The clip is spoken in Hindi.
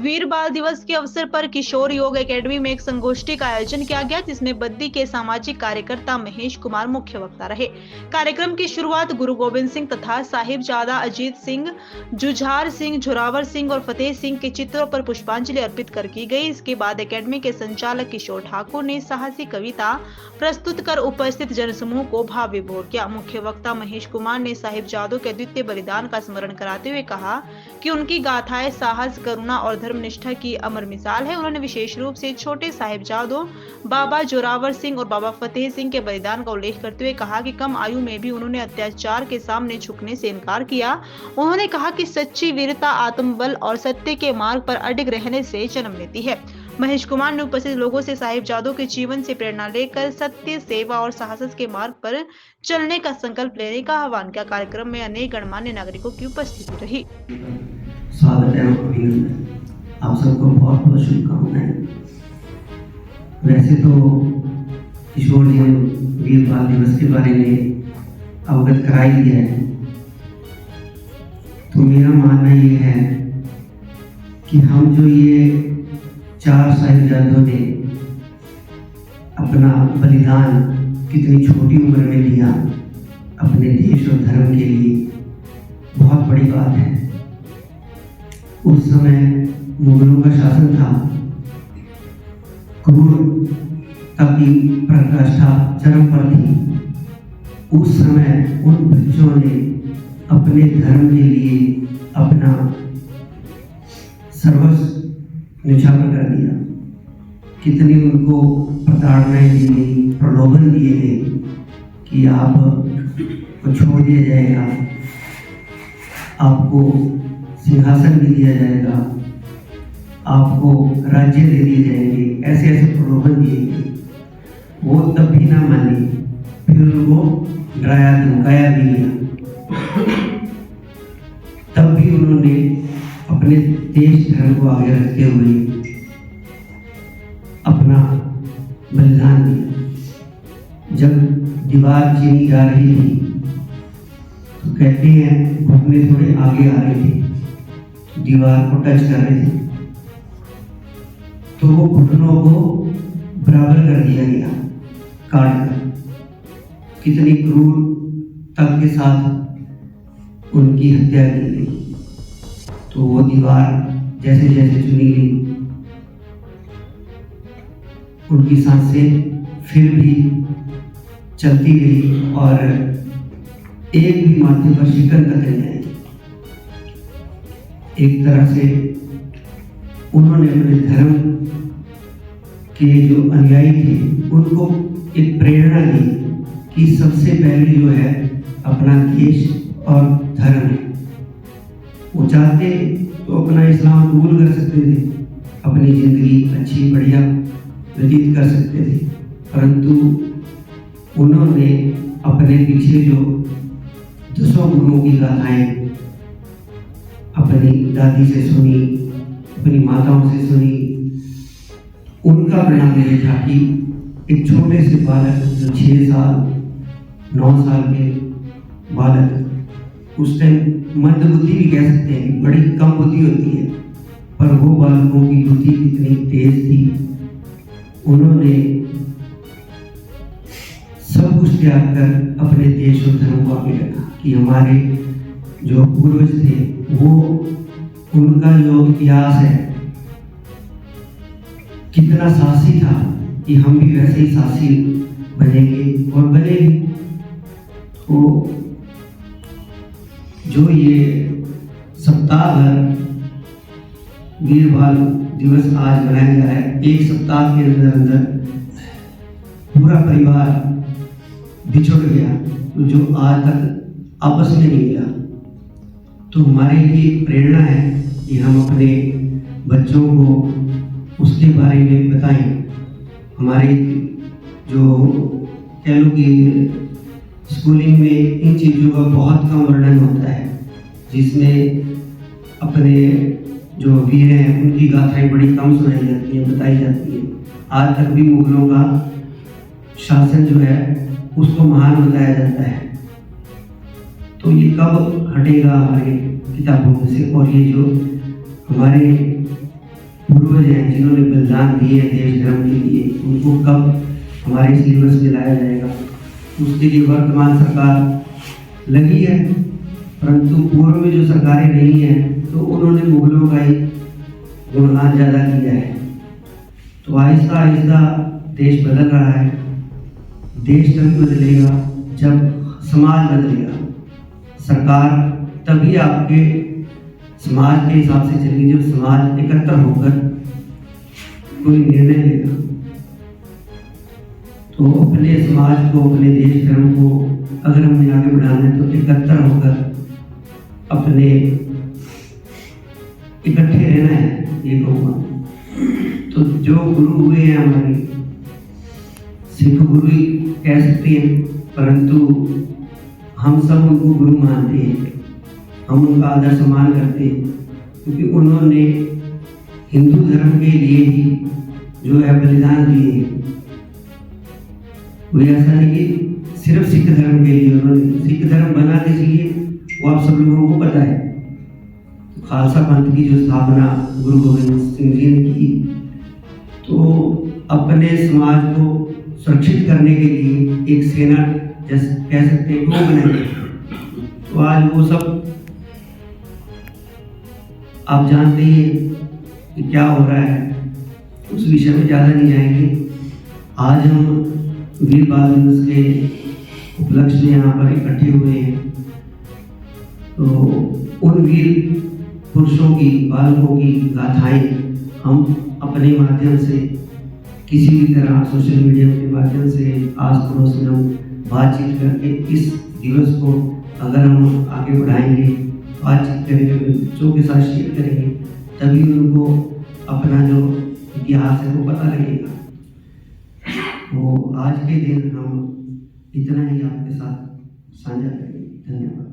वीर बाल दिवस के अवसर पर किशोर योग एकेडमी में एक संगोष्ठी का आयोजन किया गया, जिसमें बद्दी के सामाजिक कार्यकर्ता महेश कुमार मुख्य वक्ता रहे। कार्यक्रम की शुरुआत गुरु गोविंद सिंह तथा साहिबजादा अजीत सिंह, जुझार सिंह, झोरावर सिंह और फतेह सिंह के चित्रों पर पुष्पांजलि अर्पित कर की गई। इसके बाद एकेडमी के संचालक किशोर ठाकुर ने साहसी कविता प्रस्तुत कर उपस्थित जनसमूह को भाव विभोर किया। मुख्य वक्ता महेश कुमार ने साहिबजादों के अद्वितीय बलिदान का स्मरण कराते हुए कहा कि उनकी गाथाएं साहस, करुणा और धर्मनिष्ठा की अमर मिसाल है। उन्होंने विशेष रूप से छोटे साहिबजादों बाबा जोरावर सिंह और बाबा फतेह सिंह के बलिदान का उल्लेख करते हुए कहा कि कम आयु में भी उन्होंने अत्याचार के सामने झुकने से इनकार किया। उन्होंने कहा कि सच्ची वीरता आत्मबल और सत्य के मार्ग पर अडिग रहने से जन्म लेती है। महेश कुमार ने उपस्थित लोगों से साहिबजादों के जीवन से प्रेरणा लेकर सत्य, सेवा और साहस के मार्ग पर चलने का संकल्प लेने का आह्वान किया। कार्यक्रम में अनेक गणमान्य नागरिकों की उपस्थिति रही। स्वागत है, अभिनंदन। आप सबको बहुत बहुत शुभकामनाएं। वैसे तो किशोर जी ने वीर बाल दिवस के बारे में अवगत करा ही दिया है, तो मेरा मानना ये है कि हम जो ये 4 साहिबजादों ने अपना बलिदान कितनी छोटी उम्र में दिया अपने देश और धर्म के लिए, बहुत बड़ी बात है। उस समय मुगलों का शासन था, क्रूरता की पराकाष्ठा चरम पर थी। उस समय उन बच्चों ने अपने धर्म के लिए अपना सर्वस्व न्यौछावर कर दिया। कितनी उनको प्रताड़नाएं दी गई, प्रलोभन दिए गए कि आप को छोड़ दिया जाएगा, आपको सिंहासन भी दिया जाएगा, आपको राज्य दे दिए जाएंगे, ऐसे ऐसे प्रलोभन दिए गए। वो तब भी ना माने, फिर उनको डराया धमकाया भी गया। तब भी उन्होंने अपने देश धर्म को आगे रखते हुए अपना बलिदान दिया। जब दीवार चीनी जा रही थी तो कहते हैं घुटने थोड़े आगे आ रहे थे, दीवार को टच कर रहे थे, तो वो घुटनों को बराबर कर दिया गया काट कर। कितनी क्रूरता के साथ उनकी हत्या की गई। तो वो दीवार जैसे जैसे चुनी गई, उनकी सांसें फिर भी चलती गई और एक भी माथे पर शिकन तक नहीं आई। एक तरह से उन्होंने अपने धर्म के जो अनुयायी थे उनको एक प्रेरणा दी कि सबसे पहले जो है अपना देश और धर्म है। वो चाहते तो अपना इस्लाम कबूल कर सकते थे, अपनी जिंदगी अच्छी बढ़िया व्यतीत कर सकते थे, परंतु उन्होंने अपने पीछे जो 200 गुरुओं की गाथाएं अपनी दादी से सुनी, अपनी माताओं से सुनी, उनका परिणाम ये था कि एक छोटे से बालक जो 6 साल 9 साल के बालक, उस टाइम मंद बुद्धि भी कह सकते हैं, बड़ी कम बुद्धि होती है, पर वो बालकों की बुद्धि कितनी तेज थी। उन्होंने सब कुछ त्याग कर अपने देश और धर्म को आगे रखा कि हमारे जो पूर्वज थे वो, उनका जो इतिहास है कितना साहसी था कि हम भी वैसे ही साहसी बनेंगे और बने। तो जो ये सप्ताह भर वीर बाल दिवस आज मनाया जा रहा है, एक सप्ताह के अंदर अंदर पूरा परिवार बिछुड़ गया, तो जो आज तक आपस में नहीं मिला, तो हमारे लिए प्रेरणा है कि हम अपने बच्चों को उसके बारे में बताएं। हमारे जो कह लो कि स्कूलिंग में इन चीज़ों का बहुत कम वर्णन होता है, जिसमें अपने जो वीर हैं उनकी गाथाएं बड़ी कम सुनाई जाती हैं, बताई जाती हैं। आज तक भी मुगलों का शासन जो है उसको महान बताया जाता है। तो ये कब हटेगा हमारे किताबों में से, और ये जो हमारे पूर्वज हैं जिन्होंने बलिदान दिए हैं देश धर्म के लिए, उनको कब हमारे सिलेबस में लाया जाएगा। उसके लिए वर्तमान सरकार लगी है, परंतु पूर्व में जो सरकारें रही हैं तो उन्होंने मुगलों का ही गुणगान ज़्यादा किया है। तो आहिस्ता आहिस्ता देश बदल रहा है। देश तभी बदलेगा जब समाज बदलेगा। सरकार तभी आपके समाज के हिसाब से चलेगी जब समाज एकत्र होकर कोई निर्णय लेगा। तो अपने समाज को, अपने देश धर्म को अगर हमें आगे बढ़ाना है तो एकत्र होकर अपने इकट्ठे रहना है, ये कहूँगा। तो जो गुरु हुए हैं हमारे सिख गुरु ही कह सकते हैं, परंतु हम सब उनको गुरु मानते हैं, हम उनका आदर सम्मान करते हैं, क्योंकि उन्होंने हिंदू धर्म के लिए ही जो है बलिदान दिए। कोई ऐसा नहीं कि सिर्फ सिख धर्म के लिए उन्होंने, सिख धर्म बना किस लिए वो आप सब लोगों को पता है। तो खालसा पंथ की जो स्थापना गुरु गोविंद सिंह जी ने की, तो अपने समाज को सुरक्षित करने के लिए एक सेना जैसे कह सकते हैं वो बनाई। तो आज वो सब आप जानते ही कि क्या हो रहा है, उस विषय में ज़्यादा नहीं जाएंगे। आज हम वीर बाल दिवस के उपलक्ष्य में यहाँ पर इकट्ठे हुए हैं। तो उन वीर पुरुषों की, बालकों की गाथाएं हम अपने माध्यम से किसी भी तरह सोशल मीडिया के माध्यम से आस पड़ोस में हम बातचीत करके इस दिवस को अगर हम आगे बढ़ाएंगे, बातचीत करेंगे, बच्चों के साथ शेयर करेंगे, तभी उनको अपना जो इतिहास है वो पता लगेगा। तो आज के दिन हम इतना ही आपके साथ साझा करेंगे। धन्यवाद।